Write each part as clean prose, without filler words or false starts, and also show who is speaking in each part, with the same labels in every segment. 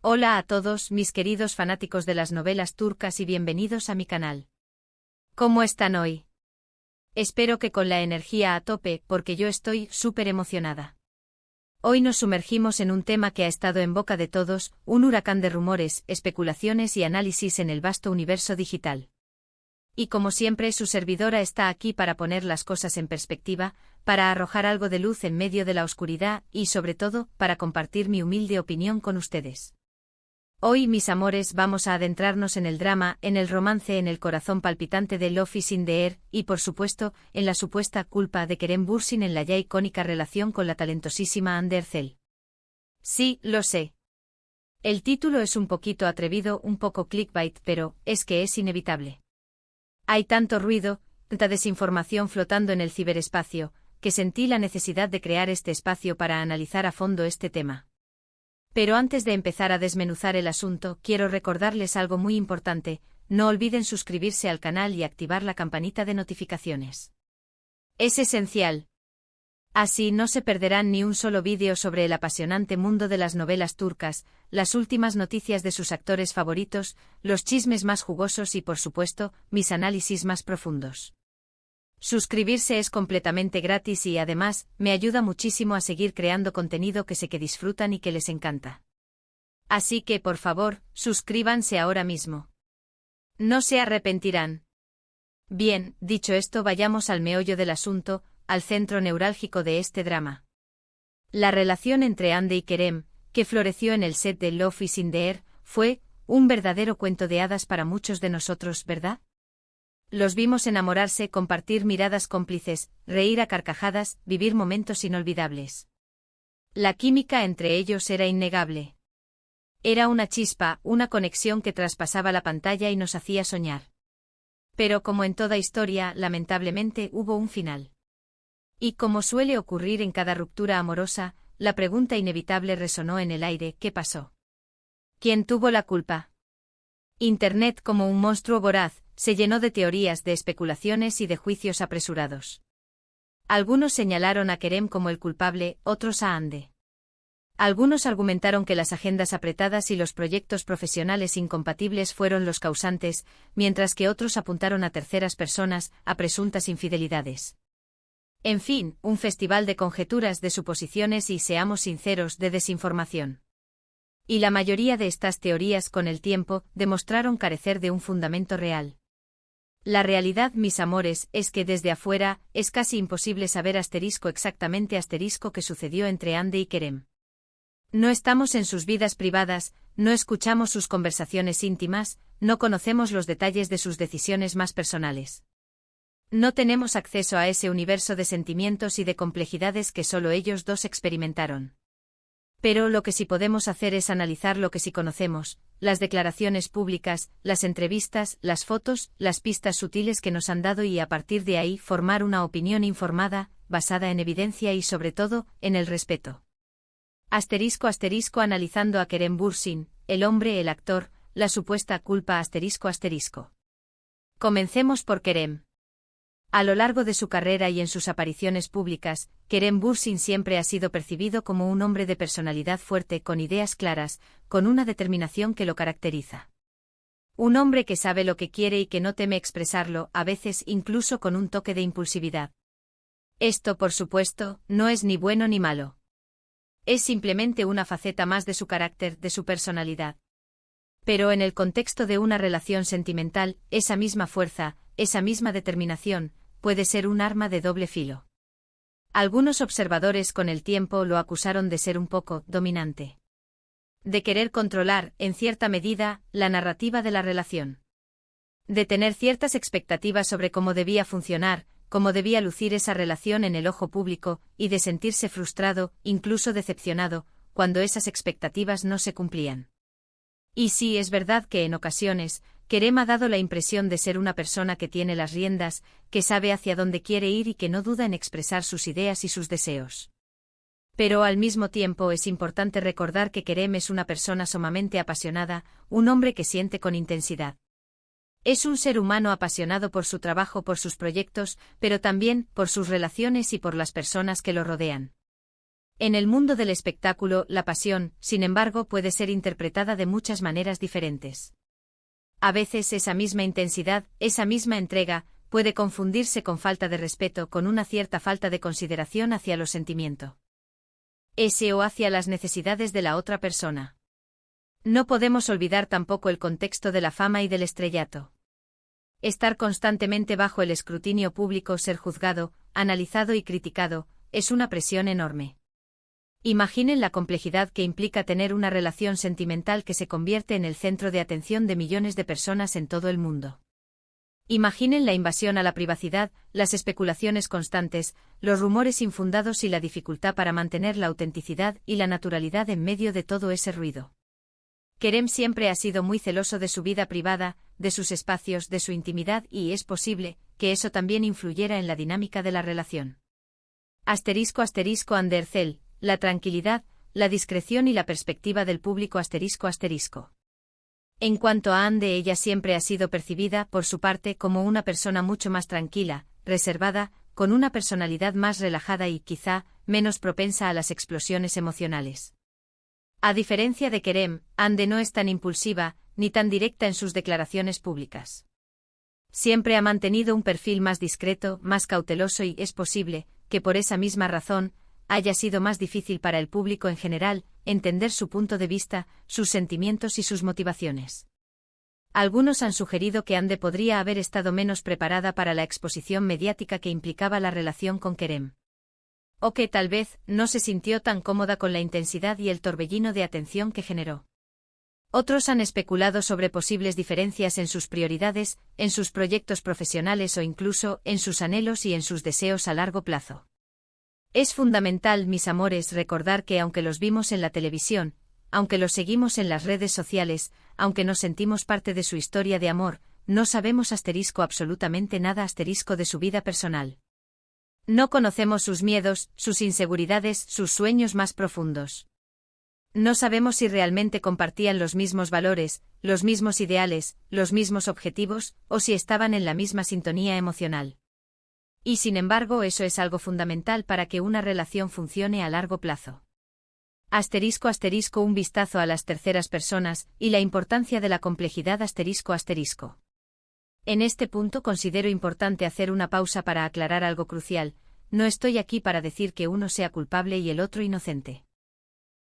Speaker 1: Hola a todos mis queridos fanáticos de las novelas turcas y bienvenidos a mi canal. ¿Cómo están hoy? Espero que con la energía a tope porque yo estoy súper emocionada. Hoy nos sumergimos en un tema que ha estado en boca de todos, un huracán de rumores, especulaciones y análisis en el vasto universo digital. Y como siempre su servidora está aquí para poner las cosas en perspectiva, para arrojar algo de luz en medio de la oscuridad y sobre todo, para compartir mi humilde opinión con ustedes. Hoy, mis amores, vamos a adentrarnos en el drama, en el romance, en el corazón palpitante de Love is in the air, y por supuesto, en la supuesta culpa de Kerem Bürsin en la ya icónica relación con la talentosísima Hande Erçel. Sí, lo sé. El título es un poquito atrevido, un poco clickbait, pero es que es inevitable. Hay tanto ruido, tanta desinformación flotando en el ciberespacio, que sentí la necesidad de crear este espacio para analizar a fondo este tema. Pero antes de empezar a desmenuzar el asunto, quiero recordarles algo muy importante: no olviden suscribirse al canal y activar la campanita de notificaciones. Es esencial. Así no se perderán ni un solo vídeo sobre el apasionante mundo de las novelas turcas, las últimas noticias de sus actores favoritos, los chismes más jugosos y por supuesto, mis análisis más profundos. Suscribirse es completamente gratis y además, me ayuda muchísimo a seguir creando contenido que sé que disfrutan y que les encanta. Así que, por favor, suscríbanse ahora mismo. No se arrepentirán. Bien, dicho esto, vayamos al meollo del asunto, al centro neurálgico de este drama. La relación entre Hande y Kerem, que floreció en el set de Love is in the air, fue un verdadero cuento de hadas para muchos de nosotros, ¿verdad? Los vimos enamorarse, compartir miradas cómplices, reír a carcajadas, vivir momentos inolvidables. La química entre ellos era innegable. Era una chispa, una conexión que traspasaba la pantalla y nos hacía soñar. Pero como en toda historia, lamentablemente hubo un final. Y como suele ocurrir en cada ruptura amorosa, la pregunta inevitable resonó en el aire: ¿qué pasó? ¿Quién tuvo la culpa? Internet, como un monstruo voraz, se llenó de teorías, de especulaciones y de juicios apresurados. Algunos señalaron a Kerem como el culpable, otros a Hande. Algunos argumentaron que las agendas apretadas y los proyectos profesionales incompatibles fueron los causantes, mientras que otros apuntaron a terceras personas, a presuntas infidelidades. En fin, un festival de conjeturas, de suposiciones y, seamos sinceros, de desinformación. Y la mayoría de estas teorías, con el tiempo, demostraron carecer de un fundamento real. La realidad, mis amores, es que desde afuera, es casi imposible saber exactamente qué sucedió entre Hande y Kerem. No estamos en sus vidas privadas, no escuchamos sus conversaciones íntimas, no conocemos los detalles de sus decisiones más personales. No tenemos acceso a ese universo de sentimientos y de complejidades que solo ellos dos experimentaron. Pero lo que sí podemos hacer es analizar lo que sí conocemos: las declaraciones públicas, las entrevistas, las fotos, las pistas sutiles que nos han dado, y a partir de ahí formar una opinión informada, basada en evidencia y sobre todo, en el respeto. ***, analizando a Kerem Bürsin, el hombre, el actor, la supuesta culpa ***. Comencemos por Kerem. A lo largo de su carrera y en sus apariciones públicas, Kerem Bürsin siempre ha sido percibido como un hombre de personalidad fuerte, con ideas claras, con una determinación que lo caracteriza. Un hombre que sabe lo que quiere y que no teme expresarlo, a veces incluso con un toque de impulsividad. Esto, por supuesto, no es ni bueno ni malo. Es simplemente una faceta más de su carácter, de su personalidad. Pero en el contexto de una relación sentimental, esa misma fuerza, esa misma determinación, puede ser un arma de doble filo. Algunos observadores con el tiempo lo acusaron de ser un poco dominante. De querer controlar, en cierta medida, la narrativa de la relación. De tener ciertas expectativas sobre cómo debía funcionar, cómo debía lucir esa relación en el ojo público, y de sentirse frustrado, incluso decepcionado, cuando esas expectativas no se cumplían. Y sí, es verdad que en ocasiones, Kerem ha dado la impresión de ser una persona que tiene las riendas, que sabe hacia dónde quiere ir y que no duda en expresar sus ideas y sus deseos. Pero al mismo tiempo es importante recordar que Kerem es una persona sumamente apasionada, un hombre que siente con intensidad. Es un ser humano apasionado por su trabajo, por sus proyectos, pero también por sus relaciones y por las personas que lo rodean. En el mundo del espectáculo, la pasión, sin embargo, puede ser interpretada de muchas maneras diferentes. A veces esa misma intensidad, esa misma entrega, puede confundirse con falta de respeto, con una cierta falta de consideración hacia los sentimientos. O hacia las necesidades de la otra persona. No podemos olvidar tampoco el contexto de la fama y del estrellato. Estar constantemente bajo el escrutinio público, ser juzgado, analizado y criticado, es una presión enorme. Imaginen la complejidad que implica tener una relación sentimental que se convierte en el centro de atención de millones de personas en todo el mundo. Imaginen la invasión a la privacidad, las especulaciones constantes, los rumores infundados y la dificultad para mantener la autenticidad y la naturalidad en medio de todo ese ruido. Kerem siempre ha sido muy celoso de su vida privada, de sus espacios, de su intimidad y es posible que eso también influyera en la dinámica de la relación. **Andercel, la tranquilidad, la discreción y la perspectiva del público **. En cuanto a Ande, ella siempre ha sido percibida, por su parte, como una persona mucho más tranquila, reservada, con una personalidad más relajada y, quizá, menos propensa a las explosiones emocionales. A diferencia de Kerem, Ande no es tan impulsiva, ni tan directa en sus declaraciones públicas. Siempre ha mantenido un perfil más discreto, más cauteloso y es posible que por esa misma razón haya sido más difícil para el público en general entender su punto de vista, sus sentimientos y sus motivaciones. Algunos han sugerido que Ande podría haber estado menos preparada para la exposición mediática que implicaba la relación con Kerem. O que tal vez no se sintió tan cómoda con la intensidad y el torbellino de atención que generó. Otros han especulado sobre posibles diferencias en sus prioridades, en sus proyectos profesionales o incluso en sus anhelos y en sus deseos a largo plazo. Es fundamental, mis amores, recordar que aunque los vimos en la televisión, aunque los seguimos en las redes sociales, aunque nos sentimos parte de su historia de amor, no sabemos absolutamente nada de su vida personal. No conocemos sus miedos, sus inseguridades, sus sueños más profundos. No sabemos si realmente compartían los mismos valores, los mismos ideales, los mismos objetivos, o si estaban en la misma sintonía emocional. Y sin embargo, eso es algo fundamental para que una relación funcione a largo plazo. Un vistazo a las terceras personas y la importancia de la complejidad **. En este punto considero importante hacer una pausa para aclarar algo crucial. No estoy aquí para decir que uno sea culpable y el otro inocente.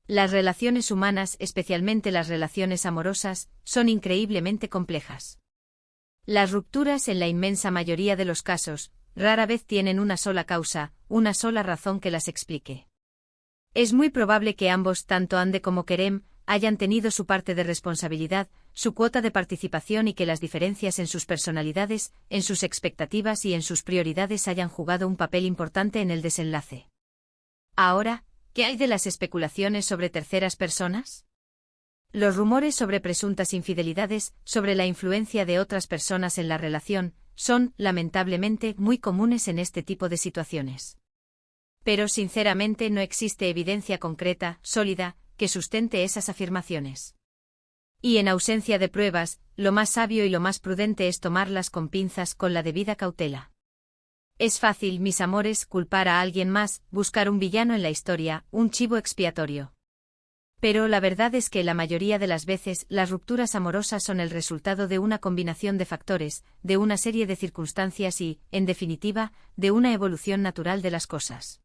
Speaker 1: Las relaciones humanas, especialmente las relaciones amorosas, son increíblemente complejas. Las rupturas, en la inmensa mayoría de los casos, rara vez tienen una sola causa, una sola razón que las explique. Es muy probable que ambos, tanto Ande como Kerem, hayan tenido su parte de responsabilidad, su cuota de participación y que las diferencias en sus personalidades, en sus expectativas y en sus prioridades hayan jugado un papel importante en el desenlace. Ahora, ¿qué hay de las especulaciones sobre terceras personas? Los rumores sobre presuntas infidelidades, sobre la influencia de otras personas en la relación, son, lamentablemente, muy comunes en este tipo de situaciones. Pero sinceramente no existe evidencia concreta, sólida, que sustente esas afirmaciones. Y en ausencia de pruebas, lo más sabio y lo más prudente es tomarlas con pinzas, con la debida cautela. Es fácil, mis amores, culpar a alguien más, buscar un villano en la historia, un chivo expiatorio. Pero la verdad es que la mayoría de las veces las rupturas amorosas son el resultado de una combinación de factores, de una serie de circunstancias y, en definitiva, de una evolución natural de las cosas.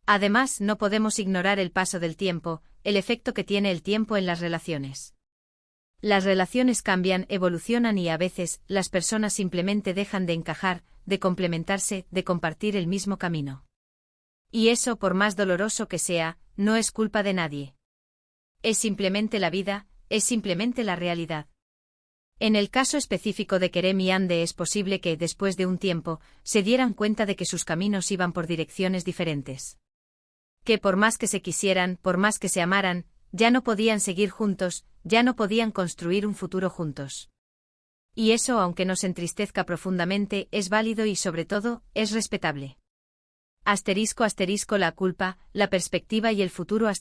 Speaker 1: Además, no podemos ignorar el paso del tiempo, el efecto que tiene el tiempo en las relaciones. Las relaciones cambian, evolucionan y a veces, las personas simplemente dejan de encajar, de complementarse, de compartir el mismo camino. Y eso, por más doloroso que sea, no es culpa de nadie. Es simplemente la vida, es simplemente la realidad. En el caso específico de Kerem y Ande es posible que, después de un tiempo, se dieran cuenta de que sus caminos iban por direcciones diferentes. Que por más que se quisieran, por más que se amaran, ya no podían seguir juntos, ya no podían construir un futuro juntos. Y eso, aunque nos entristezca profundamente, es válido y sobre todo, es respetable. La culpa, la perspectiva y el futuro **.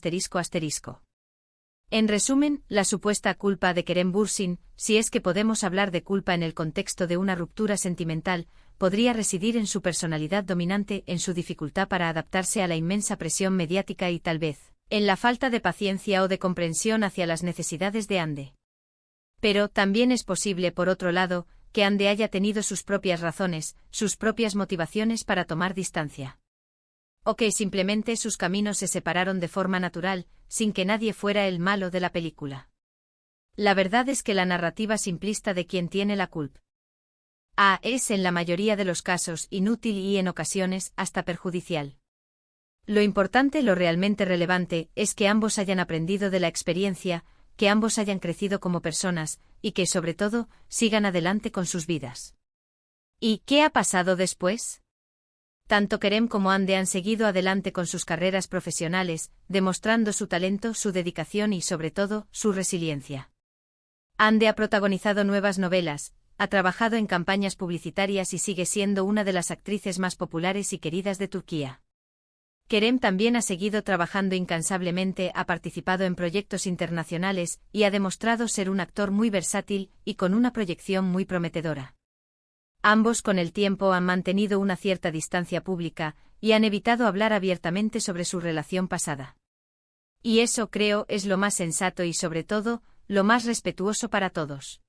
Speaker 1: En resumen, la supuesta culpa de Kerem Bürsin, si es que podemos hablar de culpa en el contexto de una ruptura sentimental, podría residir en su personalidad dominante, en su dificultad para adaptarse a la inmensa presión mediática y tal vez, en la falta de paciencia o de comprensión hacia las necesidades de Ande. Pero también es posible, por otro lado, que Ande haya tenido sus propias razones, sus propias motivaciones para tomar distancia. O que simplemente sus caminos se separaron de forma natural, sin que nadie fuera el malo de la película. La verdad es que la narrativa simplista de quien tiene la culpa es, en la mayoría de los casos, inútil y en ocasiones hasta perjudicial. Lo importante, lo realmente relevante, es que ambos hayan aprendido de la experiencia, que ambos hayan crecido como personas, y que, sobre todo, sigan adelante con sus vidas. ¿Y qué ha pasado después? Tanto Kerem como Ande han seguido adelante con sus carreras profesionales, demostrando su talento, su dedicación y, sobre todo, su resiliencia. Ande ha protagonizado nuevas novelas, ha trabajado en campañas publicitarias y sigue siendo una de las actrices más populares y queridas de Turquía. Kerem también ha seguido trabajando incansablemente, ha participado en proyectos internacionales y ha demostrado ser un actor muy versátil y con una proyección muy prometedora. Ambos con el tiempo han mantenido una cierta distancia pública y han evitado hablar abiertamente sobre su relación pasada. Y eso, creo, es lo más sensato y, sobre todo, lo más respetuoso para todos.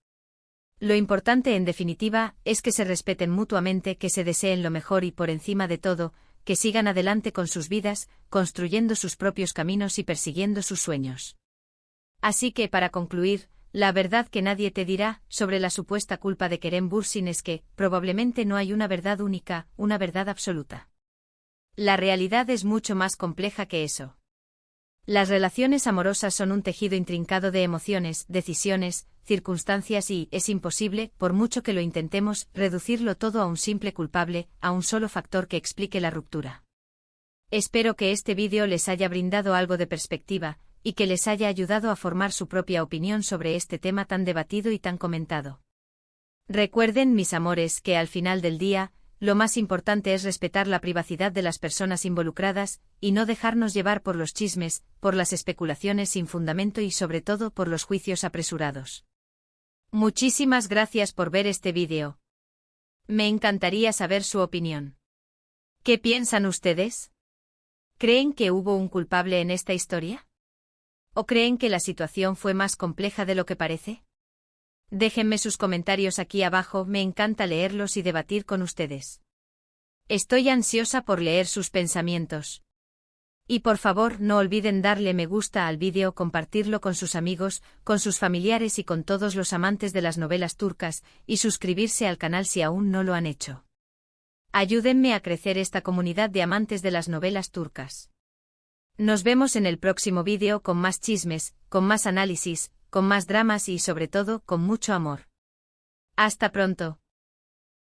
Speaker 1: Lo importante, en definitiva, es que se respeten mutuamente, que se deseen lo mejor y, por encima de todo, que sigan adelante con sus vidas, construyendo sus propios caminos y persiguiendo sus sueños. Así que, para concluir, la verdad que nadie te dirá sobre la supuesta culpa de Kerem Bürsin es que, probablemente no hay una verdad única, una verdad absoluta. La realidad es mucho más compleja que eso. Las relaciones amorosas son un tejido intrincado de emociones, decisiones, circunstancias y, es imposible, por mucho que lo intentemos, reducirlo todo a un simple culpable, a un solo factor que explique la ruptura. Espero que este vídeo les haya brindado algo de perspectiva, y que les haya ayudado a formar su propia opinión sobre este tema tan debatido y tan comentado. Recuerden, mis amores, que al final del día, lo más importante es respetar la privacidad de las personas involucradas, y no dejarnos llevar por los chismes, por las especulaciones sin fundamento y sobre todo por los juicios apresurados. Muchísimas gracias por ver este vídeo. Me encantaría saber su opinión. ¿Qué piensan ustedes? ¿Creen que hubo un culpable en esta historia? ¿O creen que la situación fue más compleja de lo que parece? Déjenme sus comentarios aquí abajo, me encanta leerlos y debatir con ustedes. Estoy ansiosa por leer sus pensamientos. Y por favor, no olviden darle me gusta al vídeo, compartirlo con sus amigos, con sus familiares y con todos los amantes de las novelas turcas, y suscribirse al canal si aún no lo han hecho. Ayúdenme a crecer esta comunidad de amantes de las novelas turcas. Nos vemos en el próximo vídeo con más chismes, con más análisis, con más dramas y sobre todo con mucho amor. Hasta pronto.